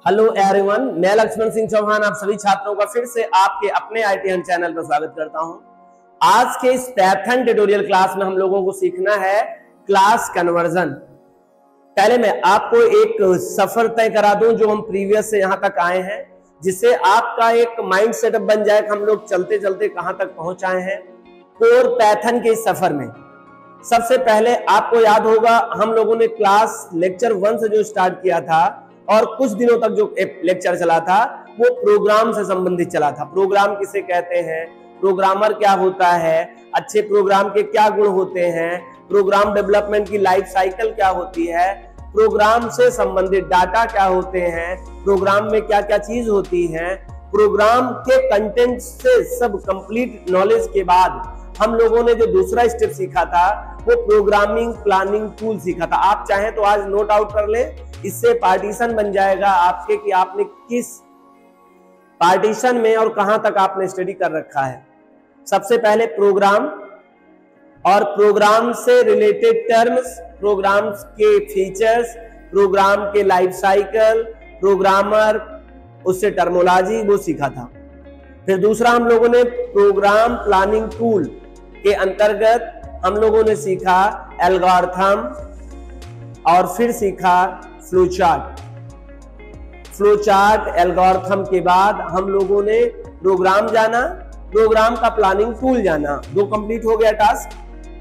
Hello everyone, मैं लक्ष्मण सिंह चौहान आप सभी छात्रों का फिर से आपके अपने ITN चैनल पर स्वागत करता हूं। आज के इस पाइथन ट्यूटोरियल क्लास में हम लोगों को सीखना है क्लास कन्वर्जन। पहले मैं आपको एक सफर तय करा दूं जो हम प्रीवियस से यहां तक आए हैं, जिससे आपका एक माइंड सेटअप बन जाए कि हम लोग चलते चलते कहां तक पहुंच आए हैं कोर पाइथन के इस सफर में। सबसे पहले आपको याद होगा हम लोगों ने क्लास लेक्चर 1 से जो स्टार्ट किया था और कुछ दिनों तक जो लेक्चर चला था वो प्रोग्राम से संबंधित चला था। प्रोग्राम किसे कहते हैं, प्रोग्रामर क्या होता है, अच्छे प्रोग्राम के क्या गुण होते हैं, प्रोग्राम डेवलपमेंट की लाइफ साइकिल क्या होती है, प्रोग्राम से संबंधित डाटा क्या होते हैं, प्रोग्राम में क्या क्या चीज होती है। प्रोग्राम के कंटेंट से सब कंप्लीट नॉलेज के बाद हम लोगों ने जो दूसरा स्टेप सीखा था वो प्रोग्रामिंग प्लानिंग टूल सीखा था। आप चाहें तो आज नोट आउट कर ले, इससे पार्टीशन बन जाएगा आपके कि आपने किस पार्टीशन में और कहां तक आपने स्टडी कर रखा है। सबसे पहले प्रोग्राम और प्रोग्राम से रिलेटेड टर्म्स, प्रोग्राम के फीचर्स, प्रोग्राम के लाइफ साइकिल, प्रोग्रामर उससे टर्मोलॉजी वो सीखा था। फिर दूसरा हम लोगों ने प्रोग्राम प्लानिंग टूल के अंतर्गत हम लोगों ने सीखा एल्गोरिथम और फिर सीखा फ्लोचार्ट। फ्लोचार्ट एल्गोरिथम के बाद हम लोगों ने प्रोग्राम जाना, प्रोग्राम का प्लानिंग टूल जाना, दो कंप्लीट हो गया टास्क।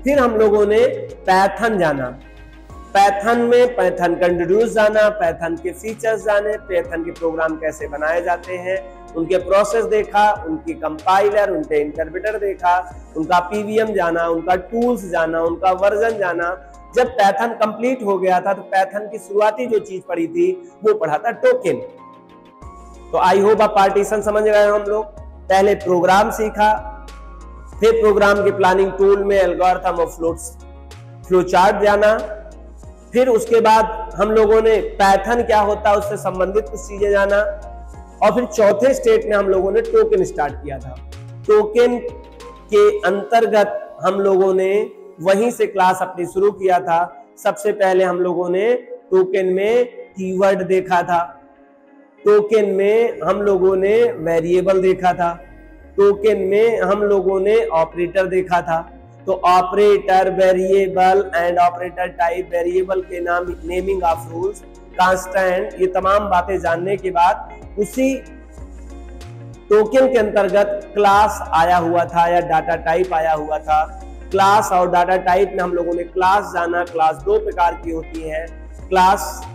फिर हम लोगों ने पाइथन जाना, पाइथन में पाइथन का इंट्रोड्यूस जाना, पाइथन के फीचर्स जाने, पाइथन के प्रोग्राम कैसे बनाए जाते हैं उनके प्रोसेस देखा, उनकी कंपाइलर, उनके इंटरप्रेटर देखा, उनका पीवीएम जाना, उनका टूल्स जाना, उनका वर्जन जाना। जब पाइथन कंप्लीट हो गया था तो पाइथन की शुरुआती जो चीज पढ़ी थी वो पढ़ा था टोकन। तो आई होप आप पार्टीशन समझ गए हम लोग। पहले प्रोग्राम सीखा, फिर प्रोग्राम के प्लानिंग टूल में एल्गोरिथम और फ्लोचार्ट जाना, फिर उसके बाद हम लोगों ने पाइथन क्या होता है उससे संबंधित कुछ चीजें जाना, और फिर चौथे स्टेट में हम लोगों ने टोकन स्टार्ट किया था। टोकन के अंतर्गत हम लोगों ने वहीं से क्लास अपनी शुरू किया था। सबसे पहले हम लोगों ने टोकन में कीवर्ड देखा था, टोकन में हम लोगों ने वेरिएबल देखा था, टोकन में हम लोगों ने ऑपरेटर देखा था। तो operator, variable and operator type, variable के नाम, नेमिंग ऑफ रूल्स, कांस्टेंट, ये तमाम बातें जानने के बाद उसी टोकन के अंतर्गत क्लास आया हुआ था या डाटा टाइप आया हुआ था। क्लास और डाटा टाइप में हम लोगों ने क्लास जाना। क्लास दो प्रकार की होती है, क्लास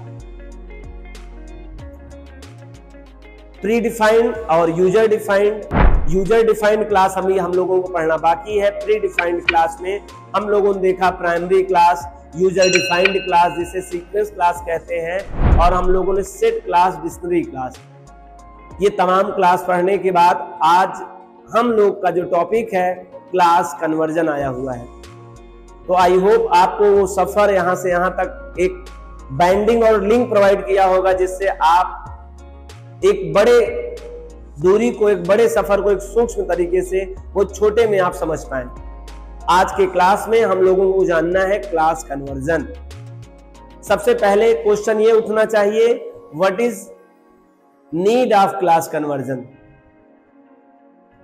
प्री डिफाइंड और user defined. User defined class हम लोगों को पढ़ना बाकी है। प्री डिफाइंड क्लास में हम लोगों ने देखा primary class, user defined class जिसे सीक्वेंस क्लास कहते हैं, और हम लोगों ने सेट क्लास, डिक्शनरी क्लास। ये तमाम क्लास पढ़ने के बाद आज हम लोग का जो टॉपिक है क्लास कन्वर्जन आया हुआ है। तो आई होप आपको वो सफर यहां से यहां तक एक बाइंडिंग और लिंक प्रोवाइड किया होगा, जिससे आप एक बड़े दूरी को, एक बड़े सफर को एक सूक्ष्म तरीके से वो छोटे में आप समझ पाए। आज के क्लास में हम लोगों को जानना है क्लास कन्वर्जन। सबसे पहले क्वेश्चन ये उठना चाहिए, what is need of class conversion.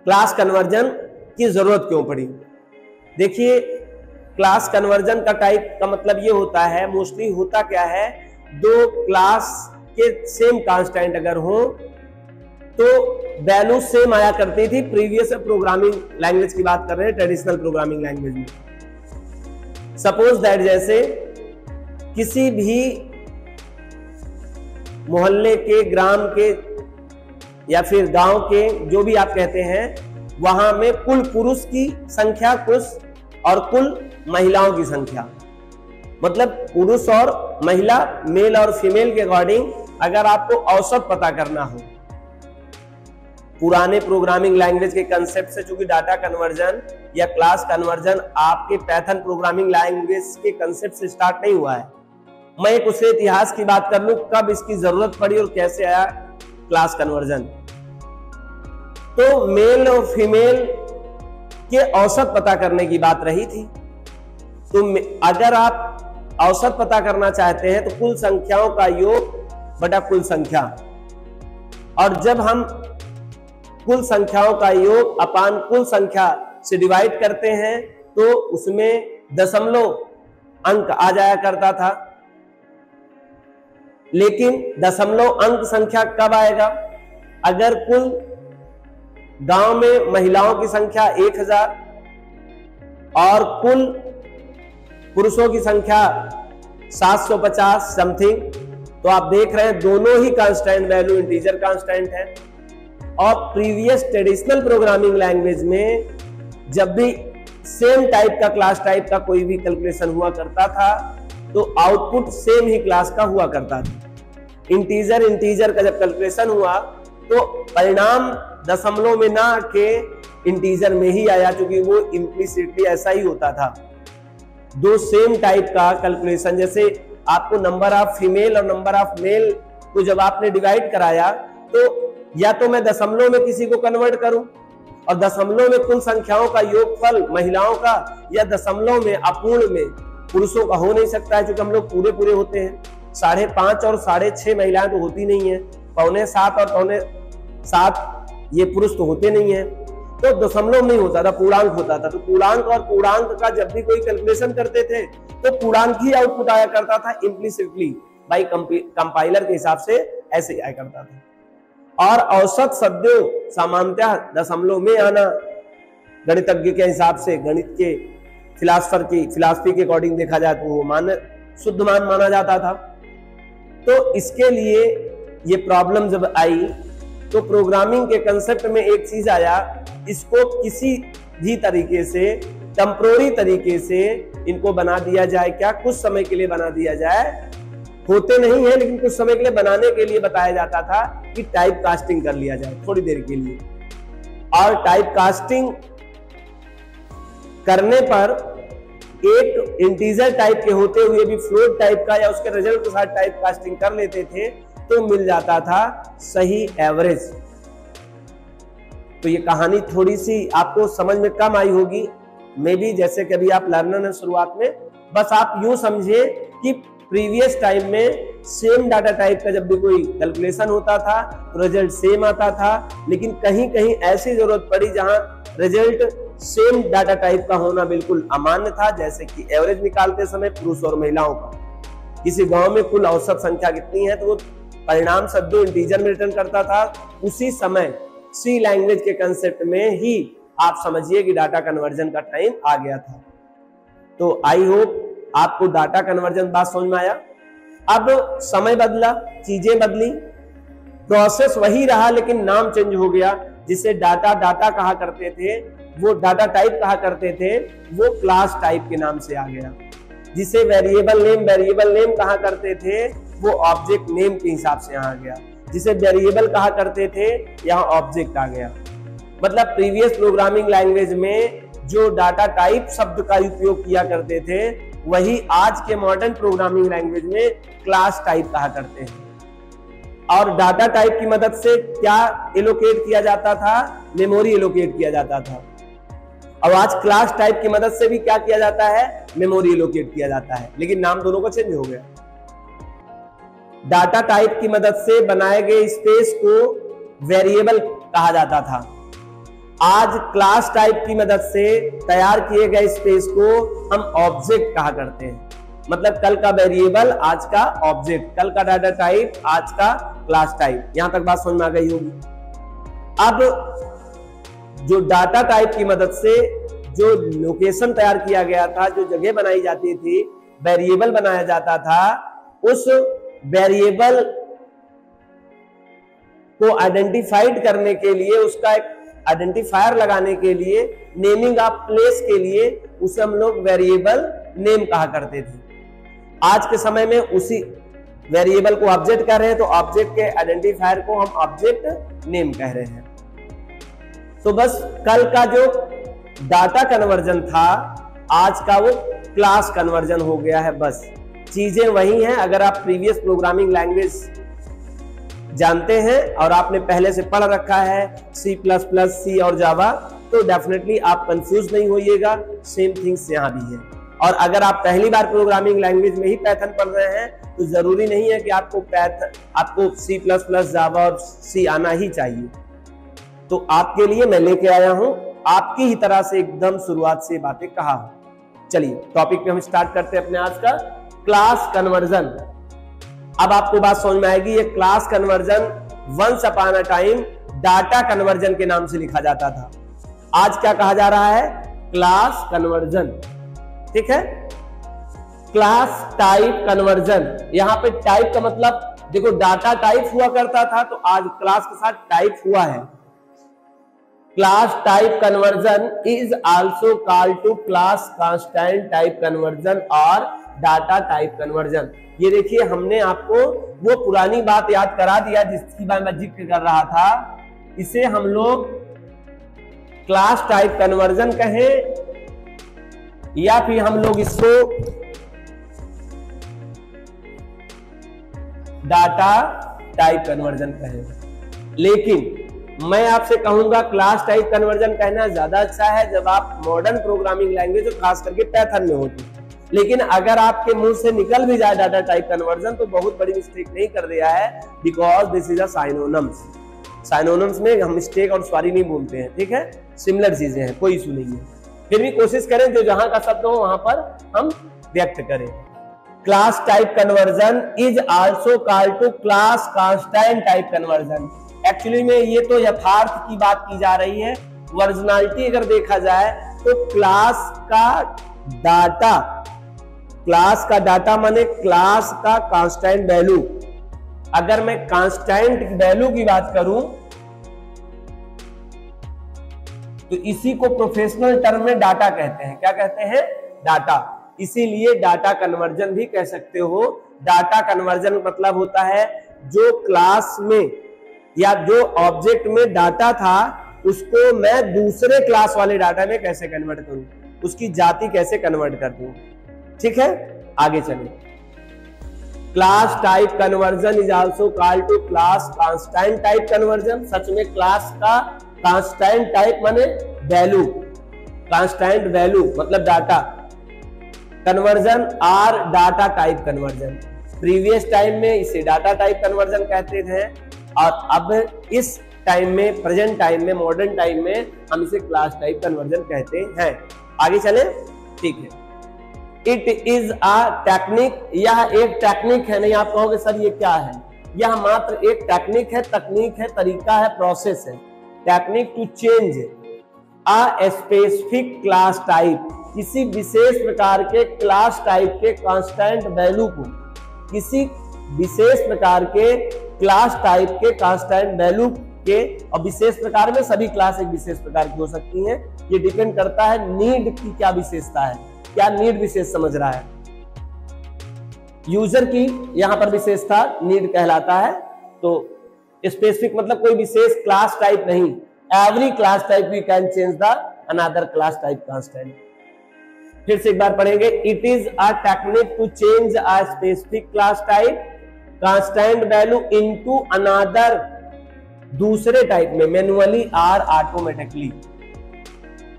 Class conversion की जरूरत क्यों पड़ी? देखिए, क्लास कन्वर्जन का टाइप का मतलब ये होता है, मोस्टली होता क्या है, दो क्लास के सेम कांस्टेंट अगर हो तो वैल्यू सेम आया करती थी। प्रीवियस प्रोग्रामिंग लैंग्वेज की बात कर रहे हैं, ट्रेडिशनल प्रोग्रामिंग लैंग्वेज में। सपोज दैट जैसे किसी भी मोहल्ले के, ग्राम के या फिर गांव के, जो भी आप कहते हैं, वहां में कुल पुरुष की संख्या कुछ और कुल महिलाओं की संख्या, मतलब पुरुष और महिला, मेल और फीमेल के अकॉर्डिंग अगर आपको औसत पता करना हो। पुराने प्रोग्रामिंग लैंग्वेज के कंसेप्ट से, चूंकि डाटा कन्वर्जन या क्लास कन्वर्जन आपके पाइथन प्रोग्रामिंग लैंग्वेज के कंसेप्ट से स्टार्ट नहीं हुआ है। मैं एक उसके इतिहास की बात कर लूं, कब इसकी जरूरत पड़ी और कैसे आया क्लास कन्वर्जन। तो मेल और फीमेल के औसत पता करने की बात रही थी। तो अगर आप औसत पता करना चाहते हैं तो कुल संख्याओं का योग बटा कुल संख्या, और जब हम कुल संख्याओं का योग अपान कुल संख्या से डिवाइड करते हैं तो उसमें दशमलव अंक आ जाया करता था। लेकिन दशमलव अंक संख्या कब आएगा? अगर कुल गांव में महिलाओं की संख्या 1000 और कुल पुरुषों की संख्या 750 समथिंग, तो आप देख रहे हैं दोनों ही कांस्टेंट वैल्यू इंटीजर कांस्टेंट है। और प्रीवियस ट्रेडिशनल प्रोग्रामिंग लैंग्वेज में जब भी सेम टाइप का क्लास टाइप का कोई भी कैलकुलेशन हुआ करता था तो आउटपुट सेम ही क्लास का हुआ करता था। इंटीजर का जब कैलकुलेशन हुआ तो परिणाम दशमलव में ना के इंटीजर में ही आया, क्योंकि वो इम्प्लिसिटली ऐसा ही होता था। दो सेम टाइप का कैलकुलेशन, जैसे आपको नंबर ऑफ फीमेल और नंबर ऑफ मेल को जब आपने डिवाइड कराया तो या तो मैं दशमलव में किसी को कन्वर्ट करूं और दशमलव में कुल संख्याओं का योगफल महिलाओं का, या दशमलव में अपूर्ण में पुरुषों का हो नहीं सकता है, क्योंकि हम लोग पूरे पूरे होते हैं। 5.5 और 6.5 महिलाएं तो होती नहीं है, 6.25 और 6.25 ये पुरुष तो होते नहीं है। तो दशमलव नहीं होता था, पूर्णांक होता था। तो पूर्णांक और पूर्णांक का जब भी कोई कैलकुलेशन करते थे तो पूर्णांक ही आउटपुट आया करता था इम्प्लिसिटली, बाई कंपाइलर के हिसाब से ऐसे आया करता था। और औसत शब्दों सामान्यतः दशमलव में आना गणितज्ञ के हिसाब से, गणित के फिलॉसफी के अकॉर्डिंग देखा जाए तो वो शुद्ध मान माना जाता था। तो इसके लिए ये प्रॉब्लम जब आई तो प्रोग्रामिंग के कंसेप्ट में एक चीज आया, इसको किसी भी तरीके से टेम्पररी तरीके से इनको बना दिया जाए। क्या? कुछ समय के लिए बना दिया जाए। होते नहीं है लेकिन कुछ समय के लिए बनाने के लिए बताया जाता था कि टाइप कास्टिंग कर लिया जाए थोड़ी देर के लिए। और टाइप कास्टिंग करने पर एक इंटीजर टाइप के होते हुए भी फ्लोट टाइप का या उसके रिजल्ट के साथ टाइप कास्टिंग कर लेते थे तो मिल जाता था सही एवरेज। तो ये कहानी थोड़ी सी आपको समझ में कम आई होगी मे बी, जैसे कि अभी आप लर्नर हैं शुरुआत में। बस आप यूं समझिए कि प्रीवियस टाइम में सेम डाटा टाइप का जब भी कोई कैलकुलेशन होता था तो रिजल्ट सेम आता था, लेकिन कहीं कहीं ऐसी जरूरत पड़ी जहां रिजल्ट सेम डाटा टाइप का होना बिल्कुल अमान्य था। जैसे कि एवरेज निकालते समय पुरुष और महिलाओं का, किसी गांव में कुल औसत संख्या कितनी है तो वो परिणाम शब्दों इंटीजर में रिटर्न करता था। उसी समय सी लैंग्वेज के कंसेप्ट में ही आप समझिए कि डाटा कन्वर्जन का टाइम आ गया था। तो आई होप आपको डाटा कन्वर्जन बात समझ में आया। अब समय बदला, चीजें बदली, प्रोसेस वही रहा लेकिन नाम चेंज हो गया। जिसे डाटा कहा करते थे, वो डाटा टाइप कहा करते थे, वो क्लास टाइप के नाम से आ गया। जिसे वेरिएबल नेम कहा करते थे, वो ऑब्जेक्ट नेम के हिसाब से यहाँ आ गया। जिसे वेरिएबल कहा करते थे, यहाँ ऑब्जेक्ट आ गया। मतलब प्रीवियस प्रोग्रामिंग लैंग्वेज में जो डाटा टाइप शब्द का उपयोग किया करते थे वही आज के मॉडर्न प्रोग्रामिंग लैंग्वेज में क्लास टाइप कहा करते हैं। और डाटा टाइप की मदद से क्या एलोकेट किया जाता था? मेमोरी एलोकेट किया जाता था। अब आज क्लास टाइप की मदद से भी क्या किया जाता है? मेमोरी एलोकेट किया जाता है, लेकिन नाम दोनों का चेंज हो गया। डाटा टाइप की मदद से बनाए गए स्पेस को वेरिएबल कहा जाता था। आज क्लास टाइप की मदद से तैयार किए गए स्पेस को हम ऑब्जेक्ट कहा करते हैं। मतलब कल का वेरिएबल आज का ऑब्जेक्ट, कल का डाटा टाइप आज का क्लास टाइप। यहां तक बात समझ में आ गई होगी। अब जो डाटा टाइप की मदद से जो लोकेशन तैयार किया गया था, जो जगह बनाई जाती थी, वेरिएबल बनाया जाता था, उस वेरिएबल को आइडेंटिफाइड करने के लिए, उसका एक आइडेंटिफायर लगाने के लिए, नेमिंग ऑफ प्लेस के लिए उसे हम लोग वेरिएबल नेम कहा करते थे। आज के समय में उसी वेरिएबल को ऑब्जेक्ट कह रहे हैं, तो ऑब्जेक्ट के आइडेंटिफायर को हम ऑब्जेक्ट नेम कह रहे हैं। तो बस कल का जो डाटा कन्वर्जन था, आज का वो क्लास कन्वर्जन हो गया है। बस चीजें वही हैं। अगर आप प्रीवियस प्रोग्रामिंग लैंग्वेज जानते हैं और आपने पहले से पढ़ रखा है C++, सी और जावा, तो डेफिनेटली आप कंफ्यूज नहीं होइएगा। सेम थिंग्स यहां भी है। और अगर आप पहली बार प्रोग्रामिंग लैंग्वेज में ही पाइथन पढ़ रहे हैं तो जरूरी नहीं है कि आपको C++, जावा और सी आना ही चाहिए। तो आपके लिए मैं लेके आया हूं आपकी ही तरह से एकदम शुरुआत से बातें कहा हूं। चलिए टॉपिक पे हम स्टार्ट करते हैं अपने आज का क्लास कन्वर्जन। अब आपको बात समझ में आएगी, ये class conversion once upon a time data conversion के नाम से लिखा जाता था। आज क्या कहा जा रहा है? Class conversion. ठीक है, क्लास टाइप कन्वर्जन। यहां पे टाइप का मतलब देखो, डाटा टाइप हुआ करता था तो आज क्लास के साथ टाइप हुआ है। Class type conversion is also called to class constant type conversion और डाटा टाइप कन्वर्जन। ये देखिए, हमने आपको वो पुरानी बात याद करा दिया जिसकी मैं जिक्र कर रहा था। इसे हम लोग क्लास टाइप कन्वर्जन कहें या फिर हम लोग इसको डाटा टाइप कन्वर्जन कहें। लेकिन मैं आपसे कहूंगा क्लास टाइप कन्वर्जन कहना ज्यादा अच्छा है जब आप मॉडर्न प्रोग्रामिंग लैंग्वेज और खास करके पाइथन में होती। लेकिन अगर आपके मुंह से निकल भी जाए डाटा टाइप कन्वर्जन तो बहुत बड़ी मिस्टेक नहीं कर दिया है, because this is a synonyms. Synonyms में हम मिस्टेक और सॉरी नहीं बोलते हैं। ठीक है, सिमिलर चीजें हैं, कोई इशू नहीं है। फिर भी कोशिश करें जो जहां का शब्द हो वहां पर हम व्यक्त करें। Class type conversion is also called to class constant type conversion. Actually में ये तो यथार्थ की बात की जा रही है। ओरिजिनलिटी अगर देखा जाए तो क्लास का डाटा माने क्लास का कांस्टेंट वैल्यू। अगर मैं कांस्टेंट वैल्यू की बात करूं तो इसी को प्रोफेशनल टर्म में डाटा कहते हैं। क्या कहते हैं? डाटा। इसीलिए डाटा कन्वर्जन भी कह सकते हो। डाटा कन्वर्जन मतलब होता है जो क्लास में या जो ऑब्जेक्ट में डाटा था उसको मैं दूसरे क्लास वाले डाटा में कैसे कन्वर्ट करूं, उसकी जाति कैसे कन्वर्ट कर दूं। ठीक है, आगे चलिए। Class type conversion is also called to class constant type conversion. सच में क्लास का कांस्टेंट टाइप माने वैल्यू, कांस्टेंट वैल्यू मतलब डाटा कन्वर्जन और data type conversion. Previous time में इसे डाटा टाइप कन्वर्जन कहते थे और अब इस टाइम में, प्रेजेंट टाइम में, मॉडर्न टाइम में हम इसे क्लास टाइप कन्वर्जन कहते हैं। आगे चले। ठीक है, इट इज अ टेक्निक। यह एक टेक्निक है। नहीं आप कहोगे सर ये क्या है? यह मात्र एक टेक्निक है, तकनीक है, तरीका है, प्रोसेस है। Technique to change a specific class type. किसी विशेष प्रकार के क्लास टाइप के कांस्टेंट वैल्यू को, किसी विशेष प्रकार के क्लास टाइप के कांस्टेंट वैल्यू के, और विशेष प्रकार में सभी क्लास एक विशेष प्रकार की हो सकती हैं। ये डिपेंड करता है नीड की क्या विशेषता है, क्या नीड विशेष समझ रहा है। यूजर की यहां पर विशेषता नीड कहलाता है। तो स्पेसिफिक मतलब कोई विशेष क्लास टाइप नहीं। Every class type we can change the another class type constant. फिर से एक बार पढ़ेंगे। It is a technique to change a specific class type constant value into another, दूसरे टाइप में, मैन्युअली और ऑटोमेटिकली।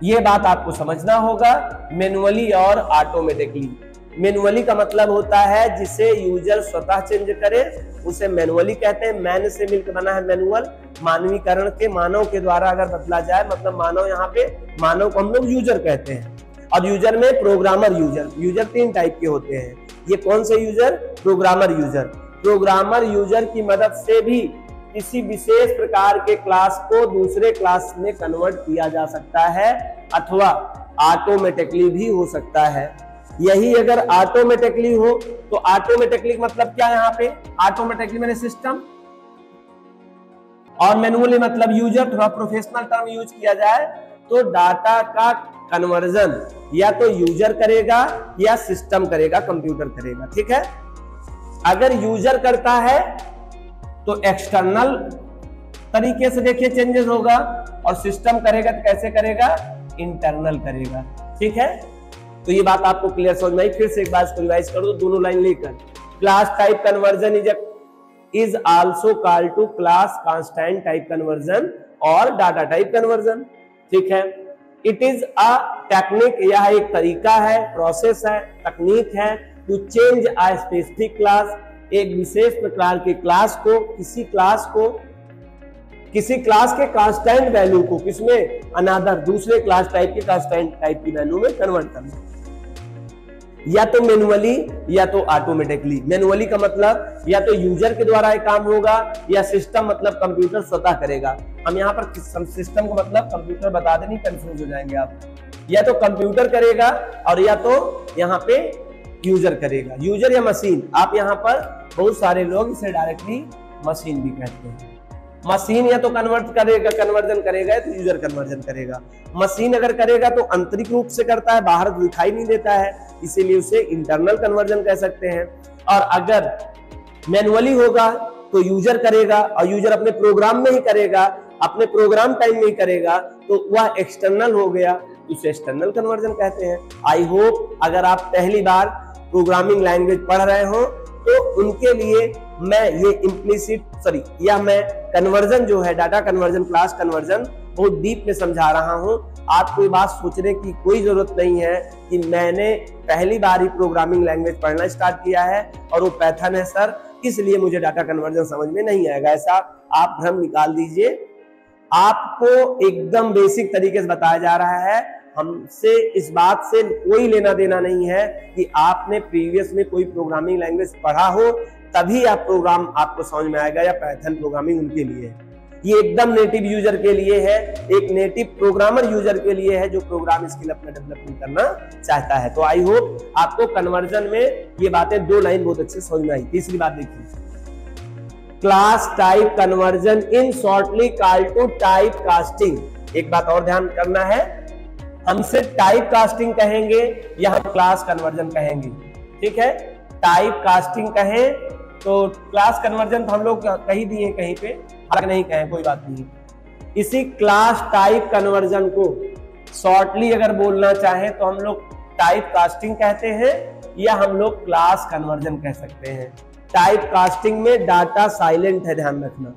यह बात आपको समझना होगा, मैन्युअली और ऑटोमेटिकली। मैन्युअली का मतलब होता है जिसे यूजर स्वतः चेंज करे, उसे मैन्युअली कहते हैं। मैन से मिलकर बना है मैनुअल। मानवीकरण के, मानव के द्वारा अगर बदला जाए, मतलब मानव, यहाँ पे मानव को हम लोग यूजर कहते हैं। और यूजर में प्रोग्रामर यूजर। यूजर तीन टाइप के होते हैं। ये कौन से user? Programmer user. Programmer user की मदद से भी किसी विशेष प्रकार के क्लास को दूसरे क्लास में कन्वर्ट किया जा सकता है, अथवा ऑटोमेटिकली भी हो सकता है। यही अगर ऑटोमेटिकली हो तो ऑटोमेटिकली मतलब क्या? यहाँ पे ऑटोमेटिकली मैंने सिस्टम, और मैनुअली मतलब यूजर। थोड़ा प्रोफेशनल टर्म यूज किया जाए तो डाटा का कन्वर्जन या तो यूजर करेगा या सिस्टम करेगा, कंप्यूटर करेगा। ठीक है, अगर यूजर करता है तो एक्सटर्नल तरीके से देखिए चेंजेस होगा, और सिस्टम करेगा तो कैसे करेगा? इंटरनल करेगा। ठीक है, तो ये बात आपको क्लियर समझ में आई। फिर से एक बार इसको रिवाइज कर दो दोनों लाइन लेकर। Class type conversion is also called to class constant type conversion और डाटा टाइप कन्वर्जन। ठीक है, इट इज अ टेक्निक, यह एक तरीका है, प्रोसेस है, तकनीक है to change a specific class, एक विशेष प्रकार के क्लास को, किसी क्लास के कांस्टेंट वैल्यू को किसमें, अनदर दूसरे क्लास टाइप के कांस्टेंट टाइप की वैल्यू में कन्वर्ट करना, या तो मैनुअली या तो ऑटोमेटिकली। मैनुअली का मतलब या तो यूजर के द्वारा एक काम होगा, या सिस्टम मतलब कंप्यूटर स्वतः करेगा। हम यहाँ पर सिस्टम का मतलब कंप्यूटर बता दें, नहीं कंफ्यूज हो जाएंगे आप। या तो कंप्यूटर करेगा और या तो यहाँ पे यूजर करेगा, यूजर या मशीन। आप यहाँ पर बहुत सारे लोग इसे डायरेक्टली मशीन भी कहते हैं। मशीन या तो कन्वर्जन करेगा या तो यूजर कन्वर्जन करेगा। मशीन अगर करेगा तो आंतरिक रूप से करता है, बाहर दिखाई नहीं देता है, इसीलिए उसे इंटरनल कन्वर्जन कह सकते हैं। और अगर मैनुअली होगा तो यूजर करेगा, और यूजर अपने प्रोग्राम में ही करेगा, अपने प्रोग्राम टाइम में ही करेगा, तो वह एक्सटर्नल हो गया, उसे एक्सटर्नल कन्वर्जन कहते हैं। आई होप अगर आप पहली बार प्रोग्रामिंग लैंग्वेज पढ़ रहे हो तो उनके लिए मैं ये मैं कन्वर्जन जो है, डाटा कन्वर्जन, क्लास कन्वर्जन बहुत डीप में समझा रहा हूं। आपको ये बात सोचने की कोई जरूरत नहीं है कि मैंने पहली बार ही प्रोग्रामिंग लैंग्वेज पढ़ना स्टार्ट किया है और वो पैथर्न है सर, इसलिए मुझे डाटा कन्वर्जन समझ में नहीं आएगा। ऐसा आप भ्रम निकाल दीजिए। आपको एकदम बेसिक तरीके से बताया जा रहा है। हमसे इस बात से कोई लेना देना नहीं है कि आपने प्रीवियस में कोई प्रोग्रामिंग लैंग्वेज पढ़ा हो तभी आप प्रोग्राम आपको समझ में आएगा, या पाइथन प्रोग्रामिंग उनके लिए है। ये एकदम नेटिव यूजर के लिए है, एक नेटिव प्रोग्रामर यूजर के लिए है जो प्रोग्राम स्किल अपना डेवलपमेंट करना चाहता है। तो आई होप आपको कन्वर्जन में ये बातें 2 लाइन बहुत अच्छे समझ में आई। तीसरी बात देखिए, class type conversion in shortly called to type casting. एक बात और ध्यान करना है, हमसे टाइप कास्टिंग कहेंगे या हम क्लास कन्वर्जन कहेंगे, ठीक है। टाइप कास्टिंग कहें तो क्लास कन्वर्जन तो हम लोग कहीं दिए कहीं पे, अलग नहीं कहें कोई बात नहीं। इसी क्लास टाइप कन्वर्जन को शॉर्टली अगर बोलना चाहें तो हम लोग टाइप कास्टिंग कहते हैं, या हम लोग क्लास कन्वर्जन कह सकते हैं। टाइप कास्टिंग में डाटा साइलेंट है, ध्यान रखना।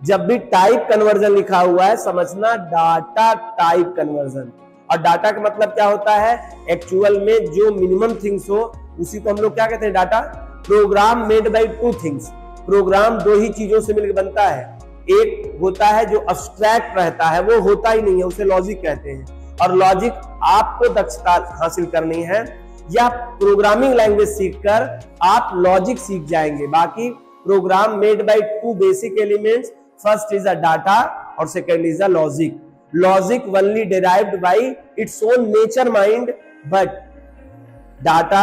जब भी टाइप कन्वर्जन लिखा हुआ है समझना डाटा टाइप कन्वर्जन। और डाटा का मतलब क्या होता है, एक्चुअल में जो मिनिमम थिंग्स हो उसी को हम लोग क्या कहते हैं, data. Program made by 2 things, program 2 ही चीजों से मिलकर बनता है। एक होता है जो अब्स्ट्रैक्ट रहता है, वो होता ही नहीं है, उसे लॉजिक कहते हैं। और लॉजिक आपको दक्षता हासिल करनी है, या प्रोग्रामिंग लैंग्वेज सीखकर आप लॉजिक सीख जाएंगे। बाकी program made by 2 basic elements, first is a data और second is a logic. Logic only derived by its own nature mind, but data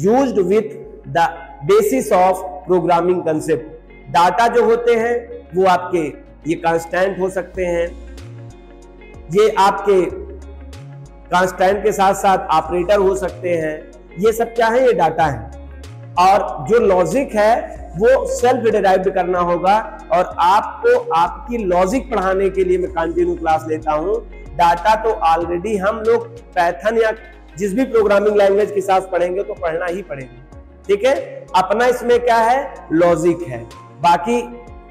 used with the basis of programming concept. Data जो होते हैं वो आपके ये constant हो सकते हैं, ये आपके कांस्टेंट के साथ साथ ऑपरेटर हो सकते हैं। ये सब क्या है, ये डाटा है। और जो लॉजिक है वो सेल्फ डिराइव्ड करना होगा, और आपको आपकी लॉजिक पढ़ाने के लिए मैं कंटिन्यू क्लास लेता हूं। डाटा तो ऑलरेडी हम लोग पाइथन या जिस भी प्रोग्रामिंग लैंग्वेज के साथ पढ़ेंगे तो पढ़ना ही पड़ेगा, ठीक है। अपना इसमें क्या है, लॉजिक है। बाकी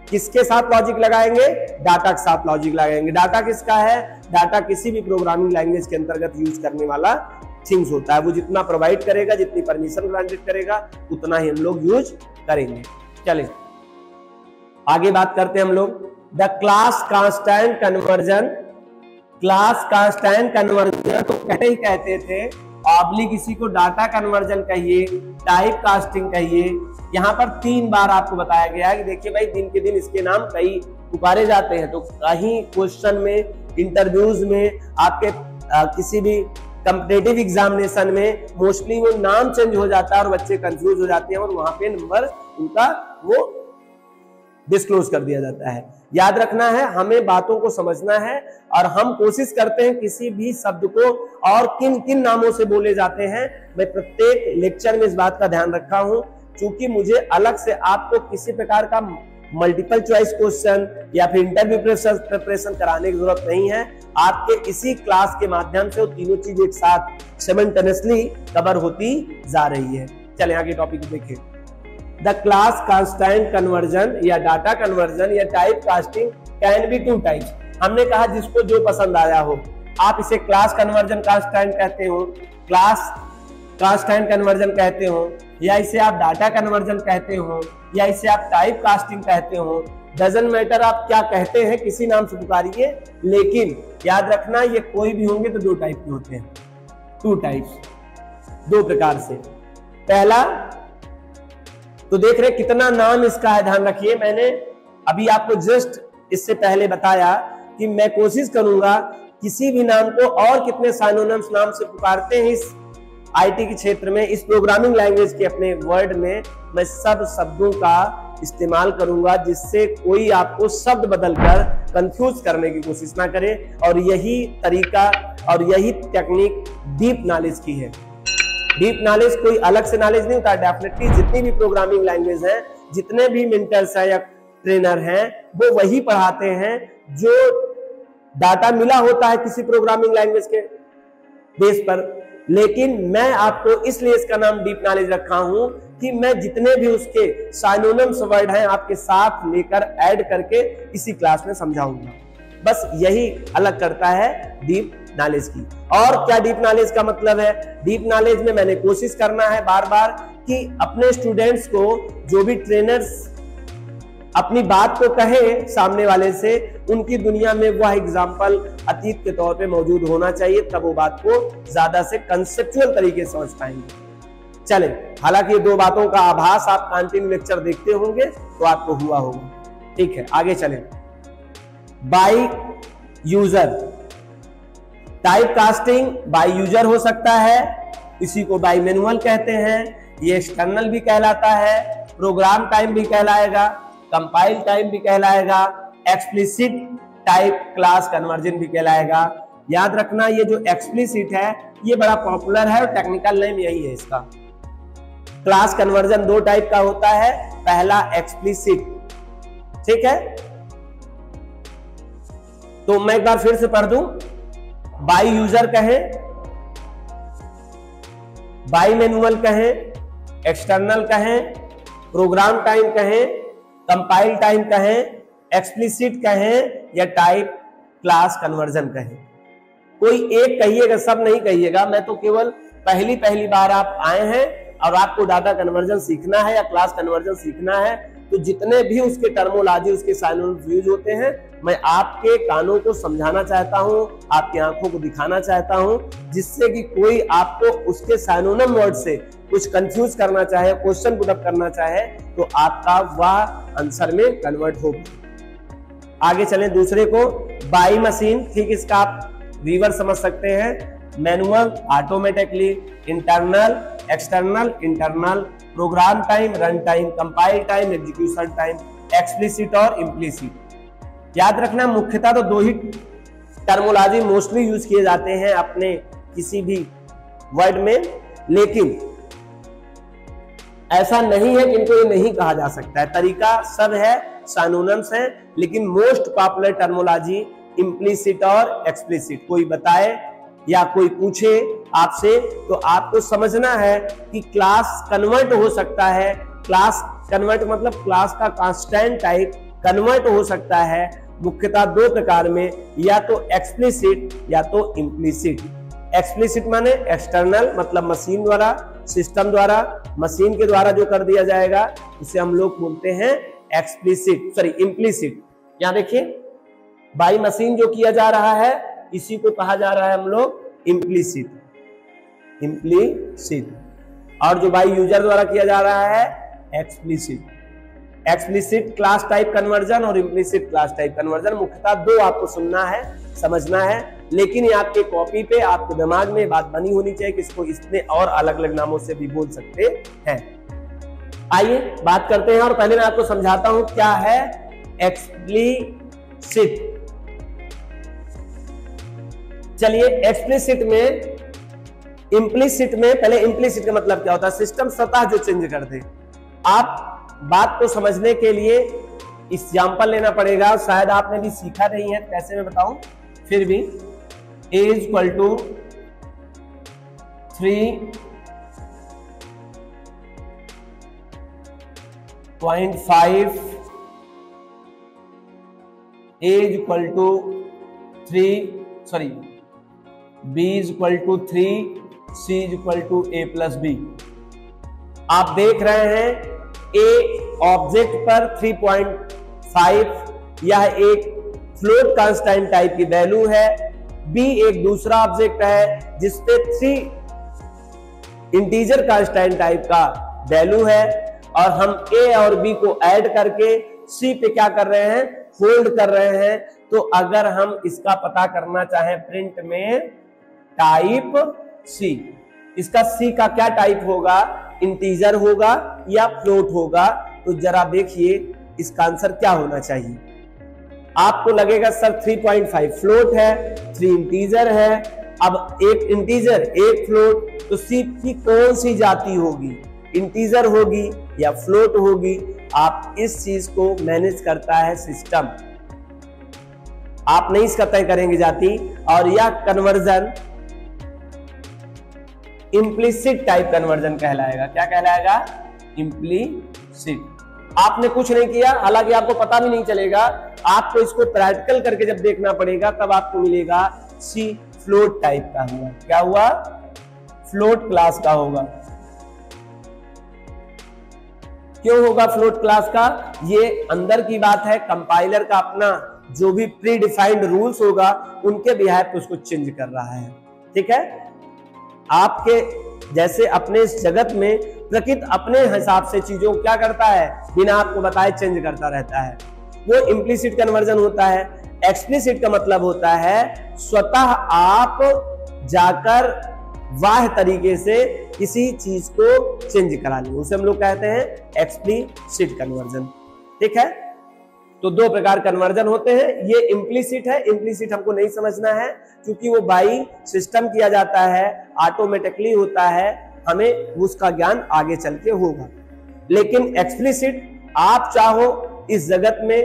किसके साथ लॉजिक लगाएंगे, डाटा के साथ लॉजिक लगाएंगे। डाटा किसका है, डाटा किसी भी प्रोग्रामिंग लैंग्वेज के अंतर्गत यूज करने वाला थिंग्स होता है। वो जितना प्रोवाइड करेगा, जितनी परमिशन ग्रांटेड करेगा, उतना ही हम लोग यूज करेंगे। चलिए आगे बात करते हैं हम लोग। The class constant conversion, class constant conversion तो कहते ही कहते थे, ऑब्लिक किसी को डाटा कन्वर्जन कहिए, टाइप कास्टिंग कहिए। यहाँ पर 3 बार आपको बताया गया कि देखिए भाई दिन के दिन इसके नाम कई पुकारे जाते हैं। तो कहीं क्वेश्चन में, इंटरव्यूज में, आपके किसी भी कॉम्पिटिटिव एग्जामिनेशन में मोस्टली वो नाम चेंज हो जाता है और बच्चे कंफ्यूज हो जाते हैं, और वहां पे नंबर उनका वो डिस्क्लोज कर दिया जाता है। याद रखना है, हमें बातों को समझना है, और हम कोशिश करते हैं किसी भी शब्द को और किन किन नामों से बोले जाते हैं। मैं प्रत्येक लेक्चर में इस बात का ध्यान रखा हूं, क्योंकि मुझे अलग से आपको किसी प्रकार का मल्टीपल चॉइस क्वेश्चन या फिर इंटरव्यू प्रिपरेशन कराने की जरूरत नहीं है। आपके इसी क्लास के माध्यम से वो तीनों चीज एक साथ सिमल्टेनियसली कवर होती जा रही है। चलिए आगे टॉपिक देखिए। द क्लास कांस्टेंट कन्वर्जन या डाटा कन्वर्जन या type casting can be 2 types. हमने कहा जिसको जो पसंद आया हो, आप इसे क्लास कन्वर्जन कांस्टेंट कहते हो, क्लास कांस्टेंट कन्वर्जन कहते हो, या इसे आप डाटा कन्वर्जन कहते हो, या इसे आप टाइप कास्टिंग कहते हो, डजंट मैटर आप क्या कहते हैं, किसी नाम से पुकारिए, लेकिन याद रखना ये कोई भी होंगे तो दो टाइप के होते हैं, टू टाइप्स, दो प्रकार से। पहला तो देख रहे कितना नाम इसका है, ध्यान रखिए, मैंने अभी आपको जस्ट इससे पहले बताया कि मैं कोशिश करूंगा किसी भी नाम को और कितने साइनोनिम्स नाम से पुकारते हैं इस आईटी के क्षेत्र में, इस प्रोग्रामिंग लैंग्वेज के अपने वर्ड में, मैं सब शब्दों का इस्तेमाल करूंगा जिससे कोई आपको शब्द बदलकर कंफ्यूज करने की कोशिश ना करे। और यही तरीका और यही टेक्निक डीप नॉलेज की है। डीप नॉलेज कोई अलग से नॉलेज नहीं होता, डेफिनेटली जितनी भी प्रोग्रामिंग लैंग्वेज है, जितने भी मेंटर्स है या ट्रेनर हैं, वो वही पढ़ाते हैं जो डाटा मिला होता है किसी प्रोग्रामिंग लैंग्वेज के बेस पर। लेकिन मैं आपको इसलिए इसका नाम डीप नॉलेज रखा हूं कि मैं जितने भी उसके साइनोनिम्स वर्ड हैं आपके साथ लेकर ऐड करके इसी क्लास में समझाऊंगा। बस यही अलग करता है डीप नॉलेज की। और क्या डीप नॉलेज का मतलब है? डीप नॉलेज में मैंने कोशिश करना है बार बार कि अपने स्टूडेंट्स को, जो भी ट्रेनर्स अपनी बात को कहे सामने वाले से, उनकी दुनिया में वह एग्जाम्पल अतीत के तौर पे मौजूद होना चाहिए, तब वो बात को ज्यादा से कंसेप्चुअल तरीके से समझ पाएंगे। चले, हालांकि ये दो बातों का आभास आप कंटिन्यू लेक्चर देखते होंगे तो आपको हुआ होगा। ठीक है, आगे चले। By user, type casting by user हो सकता है, इसी को बाय मैनुअल कहते हैं, ये एक्सटर्नल भी कहलाता है, प्रोग्राम टाइम भी कहलाएगा, कंपाइल टाइम भी कहलाएगा, एक्सप्लिसिट टाइप क्लास कन्वर्जन भी कहलाएगा। याद रखना ये जो एक्सप्लिसिट है ये बड़ा पॉपुलर है और टेक्निकल नेम यही है इसका। क्लास कन्वर्जन दो टाइप का होता है, पहला एक्सप्लिसिट, ठीक है। तो मैं एक बार फिर से पढ़ दूं, बाय यूजर कहें, बाय मैनुअल कहें, एक्सटर्नल कहें, प्रोग्राम टाइम कहें, कंपाइल टाइम कहें, एक्सप्लिसिट कहें, या टाइप क्लास कन्वर्जन कहें। कोई एक कहिएगा, सब नहीं कहिएगा। मैं तो केवल पहली बार आप आए हैं और आपको डाटा कन्वर्जन सीखना है या क्लास कन्वर्जन सीखना है, तो जितने भी उसके टर्मोलॉजी, उसके साइनोनिम्स यूज होते हैं, मैं आपके कानों को समझाना चाहता हूं, आपकी आंखों को दिखाना चाहता हूं, जिससे कि कोई आपको उसके साइनोनिम वर्ड से कुछ कंफ्यूज करना चाहे, क्वेश्चन पुटअप करना चाहे, तो आपका वह आंसर में कन्वर्ट होगा। आगे चलें दूसरे को, बाय मशीन, ठीक, इसका आप रिवर्स समझ सकते हैं, manual, automatically, internal, external, internal, program time, run time, compile time, execution time, explicit और इम्प्लिसिट। याद रखना मुख्यतः तो दो ही टर्मोलॉजी मोस्टली यूज किए जाते हैं अपने किसी भी वर्ड में, लेकिन ऐसा नहीं है कि इनको ये नहीं कहा जा सकता है, तरीका सब है, साइनोनिम्स है, लेकिन मोस्ट पॉपुलर टर्मोलॉजी इम्प्लिसिट और एक्सप्लिसिट। कोई बताए या कोई पूछे आपसे तो आपको समझना है कि क्लास कन्वर्ट हो सकता है, क्लास कन्वर्ट मतलब क्लास का कांस्टेंट टाइप कन्वर्ट हो सकता है मुख्यतः दो प्रकार में, या तो एक्सप्लिसिट या तो इम्प्लिसिट। एक्सप्लिसिट माने एक्सटर्नल, मतलब मशीन द्वारा, सिस्टम द्वारा, मशीन के द्वारा जो कर दिया जाएगा उसे हम लोग बोलते हैं एक्सप्लिसिट, सॉरी इम्प्लिसिट। यहां देखिए, बाय मशीन जो किया जा रहा है इसी को कहा जा रहा है हम लोग इम्प्लिसिट, इम्प्लिसिट। और जो बाय यूजर द्वारा किया जा रहा है explicit. Explicit class type conversion और इम्प्लिसिट क्लास टाइप कन्वर्जन, मुख्यतः दो आपको सुनना है, समझना है, लेकिन ये आपके कॉपी पे, आपके दिमाग में बात बनी होनी चाहिए कि इसको इसने और अलग अलग नामों से भी बोल सकते हैं। आइए बात करते हैं, और पहले मैं आपको समझाता हूं क्या है एक्सप्लिसिट। चलिए, एक्सप्लिसिट में, इम्प्लिसिट में, पहले इम्प्लिसिट का मतलब क्या होता है? सिस्टम स्वतः जो चेंज कर दे। आप बात को समझने के लिए एग्जाम्पल लेना पड़ेगा, शायद आपने भी सीखा नहीं है, कैसे मैं बताऊं, फिर भी a equal to 3.5, a equal to 3, sorry b is equal to 3, c is equal to a plus b। आप देख रहे हैं a ऑब्जेक्ट पर 3.5 यह एक फ्लोट कांस्टेंट टाइप की वैल्यू है, b एक दूसरा ऑब्जेक्ट है जिसपे 3 इंटीजर कांस्टेंट टाइप का वैल्यू है, और हम a और b को ऐड करके c पे क्या कर रहे हैं, होल्ड कर रहे हैं। तो अगर हम इसका पता करना चाहें प्रिंट में टाइप c, इसका c का क्या टाइप होगा, इंटीजर होगा या फ्लोट होगा, तो जरा देखिए इसका आंसर क्या होना चाहिए। आपको लगेगा सर 3.5 फ्लोट है, 3 इंटीजर है, अब एक इंटीजर एक फ्लोट, तो c की कौन सी जाति होगी, इंटीजर होगी या फ्लोट होगी। आप इस चीज को मैनेज करता है सिस्टम, आप नहीं इसका तय करेंगे जाति। और यह कन्वर्जन इम्प्लिसिट टाइप कन्वर्जन कहलाएगा। क्या कहलाएगा, इम्प्लिसिट। आपने कुछ नहीं किया, हालांकि आपको पता भी नहीं चलेगा, आपको इसको प्रैक्टिकल करके जब देखना पड़ेगा तब आपको मिलेगा सी फ्लोट टाइप का हुआ। क्या हुआ, फ्लोट क्लास का होगा। क्यों होगा फ्लोट क्लास का, ये अंदर की बात है, कंपाइलर का अपना जो भी प्री डिफाइंड रूल्स होगा उनके बिहाफ पे उसको चेंज कर रहा है। ठीक है, आपके जैसे अपने इस जगत में प्रकृति अपने हिसाब से चीजों को क्या करता है, बिना आपको बताए चेंज करता रहता है, वो इम्प्लिसिट कन्वर्जन होता है। एक्सप्लिसिट का मतलब होता है स्वतः आप जाकर वाह तरीके से किसी चीज को चेंज करा लें, उसे हम लोग कहते हैं एक्सप्लिसिट कन्वर्जन। ठीक है, तो दो प्रकार कन्वर्जन होते हैं, ये इम्प्लिसिट है, इम्प्लिसिट हमको नहीं समझना है क्योंकि वो बाई सिस्टम किया जाता है, ऑटोमेटिकली होता है, हमें उसका ज्ञान आगे चल के होगा। लेकिन एक्सप्लिसिट, आप चाहो इस जगत में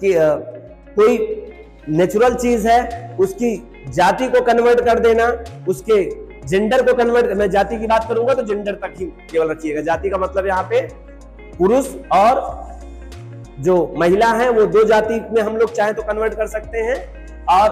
कि कोई नेचुरल चीज है उसकी जाति को कन्वर्ट कर देना, उसके जेंडर को कन्वर्ट, मैं जाति की बात करूंगा तो जेंडर तक ही केवल रखिएगा, जाति का मतलब यहाँ पे पुरुष और जो महिला है वो दो जाति में हम लोग चाहे तो कन्वर्ट कर सकते हैं। और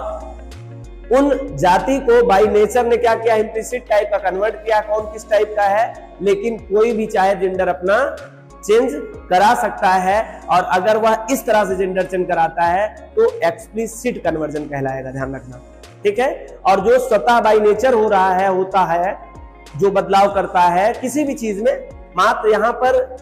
उन जाति को बाय नेचर ने क्या किया, इम्प्लिसिट टाइप का कन्वर्ट किया, कौन किस टाइप का है, लेकिन कोई भी चाहे जेंडर अपना चेंज करा सकता है, और अगर वह इस तरह से जेंडर चेंज कराता है तो एक्सप्लिसिट कन्वर्जन कहलाएगा, ध्यान रखना। ठीक है, और जो स्वतः बाय नेचर हो रहा है, होता है, जो बदलाव करता है किसी भी चीज में, मात्र यहां पर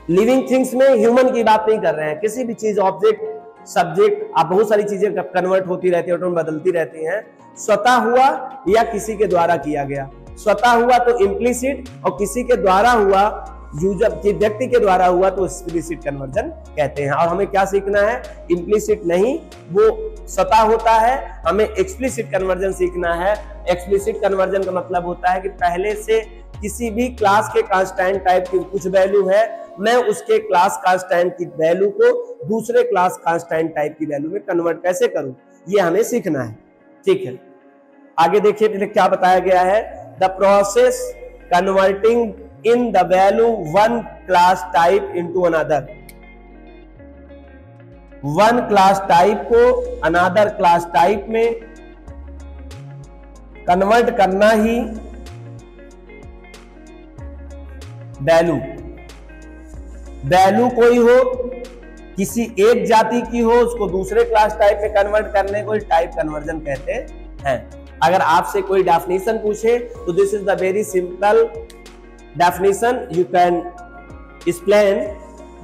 लिविंग थिंग्स में ह्यूमन की बात नहीं कर रहे हैं, किसी भी चीज, ऑब्जेक्ट, सब्जेक्ट, आप बहुत सारी चीजें कन्वर्ट होती रहती है, बदलती रहती हैं, स्वतः हुआ या किसी के द्वारा किया गया। स्वतः हुआ तो इम्प्लिसिट, और किसी के द्वारा हुआ, यूजर के व्यक्ति के द्वारा हुआ तो एक्सप्लिसिट कन्वर्जन कहते हैं। और हमें क्या सीखना है, इम्प्लिसिट नहीं, वो स्वतः होता है, हमें एक्सप्लिसिट कन्वर्जन सीखना है। एक्सप्लिसिट कन्वर्जन का मतलब होता है कि पहले से किसी भी क्लास के कांस्टेंट टाइप की कुछ वैल्यू है, मैं उसके क्लास कांस्टेंट की वैल्यू को दूसरे क्लास कांस्टेंट टाइप की वैल्यू में कन्वर्ट कैसे करूं, ये हमें सीखना है। ठीक है, आगे देखिए क्या बताया गया है, the process converting in the value one class type into another, one class type को another class type में कन्वर्ट करना ही वैल्यू कोई हो, किसी एक जाति की हो, उसको दूसरे क्लास टाइप में कन्वर्ट करने को टाइप कन्वर्जन कहते हैं। अगर आपसे कोई डेफिनेशन पूछे तो this is the very simple definition, you can explain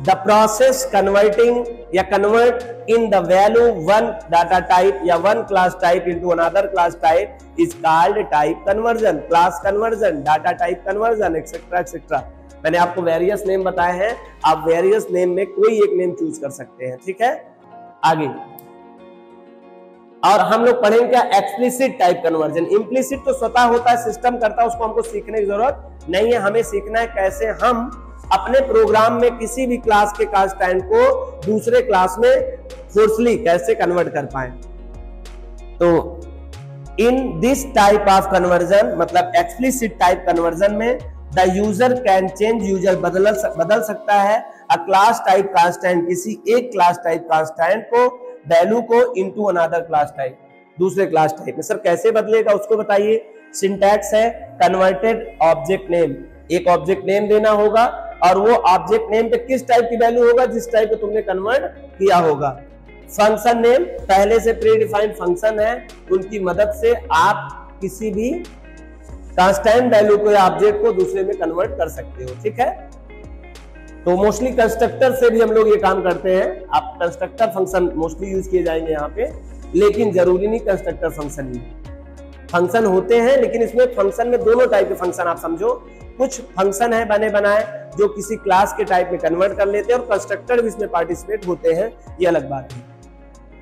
the process converting या convert in the value one data type या one class type into another class type is called type conversion, class conversion, data type conversion, etc etc। मैंने आपको various name बताए हैं, आप various name में कोई एक नेम चूज कर सकते हैं। ठीक है, आगे और हम लोग पढ़ेंगे क्या, एक्सप्लिसिट टाइप कन्वर्जन। इम्प्लिसिट तो स्वतः होता है, सिस्टम करता है, उसको हमको सीखने की जरूरत नहीं है, हमें सीखना है कैसे हम अपने प्रोग्राम में किसी भी क्लास के कांस्टेंट को दूसरे क्लास में फोर्सली कैसे कन्वर्ट कर पाए। तो in this type of conversion, मतलब एक्सप्लिसिट टाइप कन्वर्जन में the user can change, user बदल सकता है अ क्लास टाइप कांस्टेंट, किसी एक क्लास टाइप कांस्टेंट को, वैल्यू को, इनटू अनदर क्लास टाइप। दूसरे क्लास टाइप में। सर कैसे बदलेगा उसको बताइए। सिंटैक्स है कन्वर्टेड ऑब्जेक्ट नेम, एक ऑब्जेक्ट नेम देना होगा और वो ऑब्जेक्ट नेम पे किस टाइप की वैल्यू होगा, जिस टाइप पे तुमने कन्वर्ट किया होगा। फंक्शन नेम पहले से प्री डिफाइंड फंक्शन है, उनकी मदद से आप किसी भी कांस्टेंट वैल्यू को या ऑब्जेक्ट को दूसरे में कन्वर्ट कर सकते हो। ठीक है, तो मोस्टली कंस्ट्रक्टर से भी हम लोग ये काम करते हैं। आप कंस्ट्रक्टर फंक्शन मोस्टली यूज किए जाएंगे यहाँ पे, लेकिन जरूरी नहीं कंस्ट्रक्टर फंक्शन ही। फंक्शन होते हैं लेकिन इसमें फंक्शन में दोनों टाइप के फंक्शन आप समझो। कुछ फंक्शन है बने बनाए जो किसी क्लास के टाइप में कन्वर्ट कर लेते हैं और कंस्ट्रक्टर भी इसमें पार्टिसिपेट होते हैं, ये अलग बात है।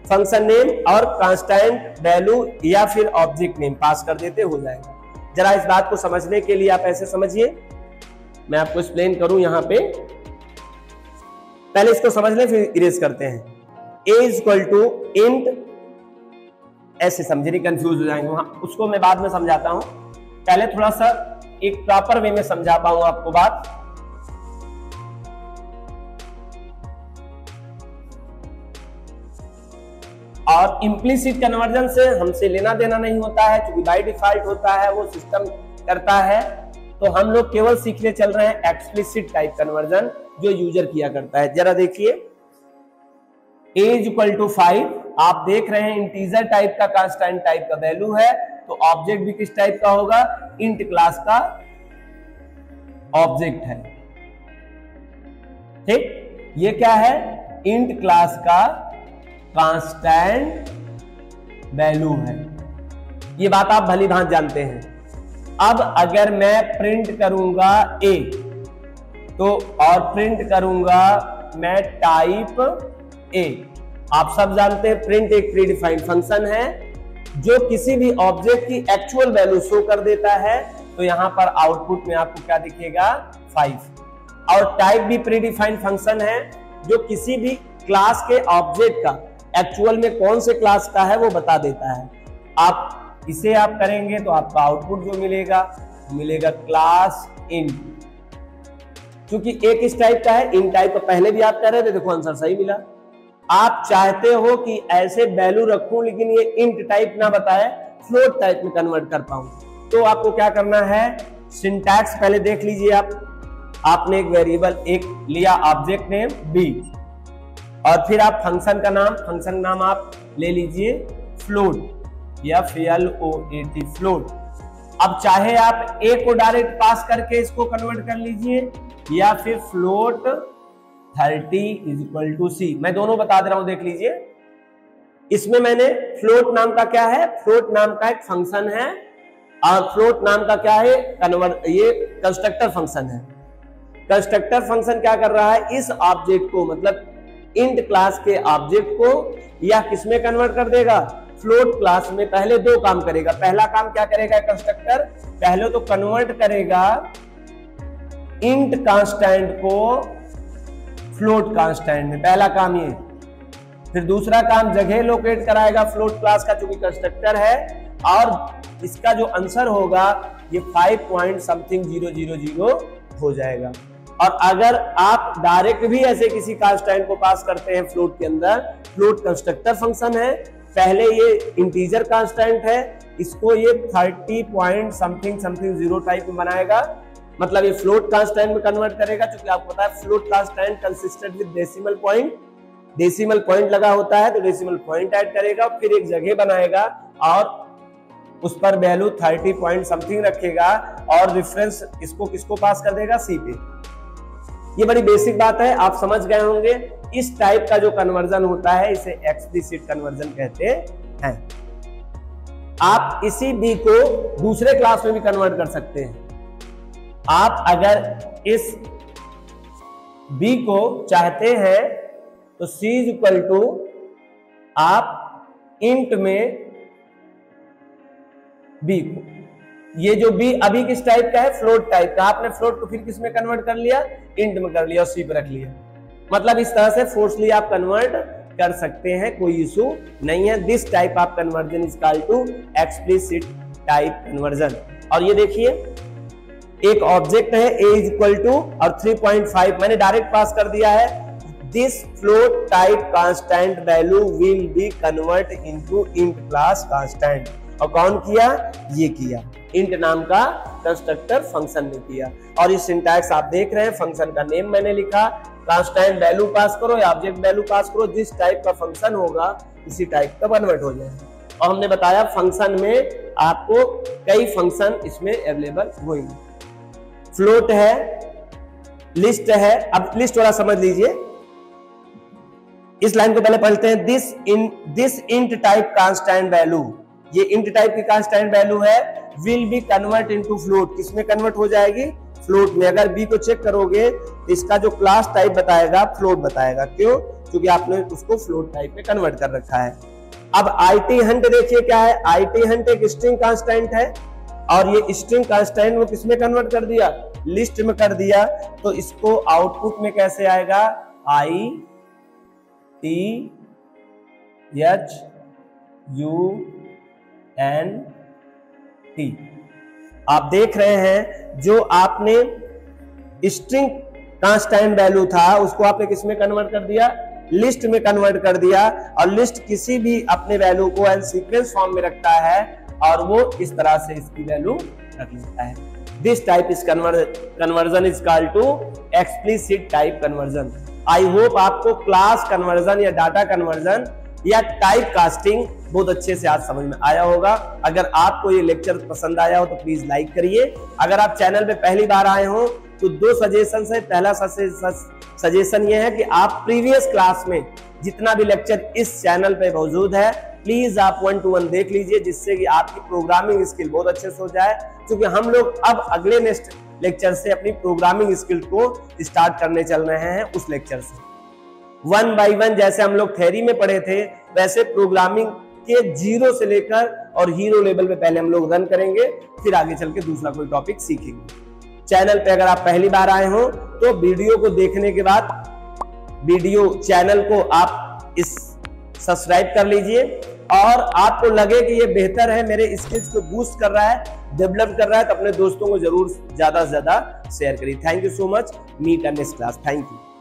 फंक्शन नेम और कांस्टेंट वैल्यू या फिर ऑब्जेक्ट नेम पास कर देते हो जाएगा। जरा इस बात को समझने के लिए आप ऐसे समझिए, मैं आपको एक्सप्लेन करूं यहाँ पे। पहले इसको समझ लें फिर इरेज करते हैं। a is equal to int, ऐसे समझे नहीं कंफ्यूज हो जाएंगे, वहां उसको मैं बाद में समझाता हूं। पहले थोड़ा सा एक प्रॉपर वे में समझा पाऊंगा आपको बात। और इम्प्लीसिट कन्वर्जन से हमसे लेना देना नहीं होता है, क्योंकि बाय डिफॉल्ट होता है, वो सिस्टम करता है। तो हम लोग केवल सीखने चल रहे हैं एक्सप्लिसिट टाइप कन्वर्जन, जो यूजर किया करता है। जरा देखिए, a इज इक्वल टू 5, आप देख रहे हैं इंटीजर टाइप का कांस्टेंट टाइप का वैल्यू है, तो ऑब्जेक्ट भी किस टाइप का होगा, इंट क्लास का ऑब्जेक्ट है। ठीक, ये क्या है, इंट क्लास का कांस्टेंट वैल्यू है। ये बात आप भली भांति जानते हैं। अब अगर मैं प्रिंट करूंगा a, तो और प्रिंट करूंगा मैं टाइप a, आप सब जानते हैं प्रिंट एक प्री डिफाइंड फंक्शन है जो किसी भी ऑब्जेक्ट की एक्चुअल वैल्यू शो कर देता है। तो यहां पर आउटपुट में आपको क्या दिखेगा, 5। और टाइप भी प्री डिफाइंड फंक्शन है जो किसी भी क्लास के ऑब्जेक्ट का एक्चुअल में कौन से क्लास का है वो बता देता है। आप इसे आप करेंगे तो आपका आउटपुट जो मिलेगा क्लास इंट। क्योंकि एक इस टाइप का है, इन टाइप का पहले भी आप कर रहे थे, देखो आंसर सही मिला। आप चाहते हो कि ऐसे वैल्यू रखूं लेकिन ये इंट टाइप ना बताए, फ्लोट टाइप में कन्वर्ट कर पाऊं, तो आपको क्या करना है, सिंटैक्स पहले देख लीजिए। आपने एक वेरिएबल एक लिया ऑब्जेक्ट नेम b, और फिर आप फंक्शन नाम आप ले लीजिए फ्लोट या FLOAT फ्लोट। अब चाहे आप a को डायरेक्ट पास करके इसको कन्वर्ट कर लीजिए या फिर float 30 is equal to c, मैं दोनों बता दे रहा हूं, देख लीजिए। इसमें मैंने फ्लोट नाम का क्या है, फ्लोट नाम का एक फंक्शन है, और फ्लोट नाम का क्या है, ये कंस्ट्रक्टर फंक्शन है। कंस्ट्रक्टर फंक्शन क्या कर रहा है, इस ऑब्जेक्ट को मतलब इंट क्लास के ऑब्जेक्ट को या किसमें कन्वर्ट कर देगा, फ्लोट क्लास में। पहले दो काम करेगा। पहला काम क्या करेगा कंस्ट्रक्टर, पहले तो कन्वर्ट करेगा इंट कांस्टेंट को फ्लोट कांस्टेंट में, पहला काम ये। फिर दूसरा काम जगह लोकेट कराएगा फ्लोट क्लास का, चूंकि कंस्ट्रक्टर है, और इसका जो आंसर होगा ये 5.something000 हो जाएगा। और अगर आप डायरेक्ट भी ऐसे किसी कांस्टेंट को पास करते हैं फ्लोट के अंदर, फ्लोट कंस्ट्रक्टर फंक्शन है, पहले ये इंटीजर कांस्टेंट है, इसको ये 30.something0 टाइप में बनाएगा, मतलब ये फ्लोट कांस्टेंट में कन्वर्ट करेगा। क्योंकि आपको पता है float constant consisted with decimal point लगा होता है, तो डेसिमल पॉइंट ऐड करेगा, फिर एक जगह बनाएगा और उस पर वैल्यू 30.something रखेगा, और रेफरेंस इसको किसको पास कर देगा, सी पे। ये बड़ी बेसिक बात है, आप समझ गए होंगे। इस टाइप का जो कन्वर्जन होता है इसे एक्सप्लिसिट कन्वर्जन कहते हैं। आप इसी बी को दूसरे क्लास में भी कन्वर्ट कर सकते हैं। आप अगर इस बी को चाहते हैं तो c इज इक्वल टू आप इंट में b को, ये जो b अभी किस टाइप का है, फ्लोट टाइप का, आपने फ्लोट को फिर किस में कन्वर्ट कर लिया, इंट में कर लिया और c पे रख लिया। मतलब इस तरह से फोर्सली आप कन्वर्ट कर सकते हैं, कोई इशू नहीं है। This type of conversion is called to explicit type conversion. और ये देखिए एक ऑब्जेक्ट है a इज इक्वल टू और 3.5 मैंने डायरेक्ट पास कर दिया है, this float type constant value will be convert into int class constant. और कौन किया? ये किया, इंट नाम का कंस्ट्रक्टर फंक्शन ने किया। और ये सिंटैक्स आप देख रहे हैं, फंक्शन का नेम मैंने लिखा, कांस्टेंट वैल्यू पास करो या ऑब्जेक्ट वैल्यू पास करो, जिस टाइप का फंक्शन होगा उसी टाइप का कन्वर्ट हो जाएगा। और हमने बताया फंक्शन में आपको कई फंक्शन इसमें अवेलेबल होंगे। फ्लोट है, लिस्ट है। अब लिस्ट वाला समझ लीजिए, इस लाइन को पहले पढ़ते हैं। This int type constant value, ये इंट टाइप की कांस्टेंट वैल्यू है, will be convert into float. किसमें कन्वर्ट हो जाएगी? फ्लोट में। अगर बी को चेक करोगे तो इसका जो क्लास टाइप बताएगा फ्लोट बताएगा। क्यों? क्योंकि आपने उसको फ्लोट टाइप में कन्वर्ट कर रखा है। अब आईटी हंट देखिए क्या है। आईटी हंट एक स्ट्रिंग कांस्टेंट है और ये स्ट्रिंग कांस्टेंट वो किसमें कन्वर्ट कर दिया? लिस्ट में कर दिया। तो इसको आउटपुट में कैसे आएगा? I T H U N T. आप देख रहे हैं जो आपने स्ट्रिंग कांस्टेंट वैल्यू था उसको आपने किसमें कन्वर्ट कर दिया? लिस्ट में कन्वर्ट कर दिया। और लिस्ट किसी भी अपने वैल्यू को एल सीक्वेंस फॉर्म में रखता है और वो इस तरह से इसकी वैल्यू रख लेता है। This type is conversion is called to explicit type conversion. I hope आपको क्लास कन्वर्जन या डाटा कन्वर्जन या टाइप कास्टिंग बहुत अच्छे से आज समझ में आया होगा। अगर आपको ये लेक्चर पसंद आया हो तो प्लीज लाइक करिए। अगर आप चैनल पे पहली बार आए हो तो दो सजेशन है। पहला सजेशन ये है कि आप प्रीवियस क्लास में जितना भी लेक्चर इस चैनल पे मौजूद है प्लीज आप 1 to 1 देख लीजिए, जिससे कि आपकी प्रोग्रामिंग स्किल बहुत अच्छे से हो जाए। क्योंकि हम लोग अब अगले नेक्स्ट लेक्चर से अपनी प्रोग्रामिंग स्किल को स्टार्ट करने चल रहे हैं। उस लेक्चर से 1 by 1 जैसे हम लोग थ्योरी में पढ़े थे वैसे प्रोग्रामिंग के जीरो से लेकर और हीरो लेवल पे पहले हम लोग रन करेंगे, फिर आगे चल के दूसरा कोई टॉपिक सीखेंगे। चैनल पे अगर आप पहली बार आए हो तो वीडियो को देखने के बाद वीडियो चैनल को आप इस सब्सक्राइब कर लीजिए। और आपको लगे कि ये बेहतर है, मेरे स्किल्स को बूस्ट कर रहा है, डेवलप कर रहा है, तो अपने दोस्तों को जरूर ज्यादा से ज्यादा शेयर करिए। Thank you so much. Meet in next class. Thank you.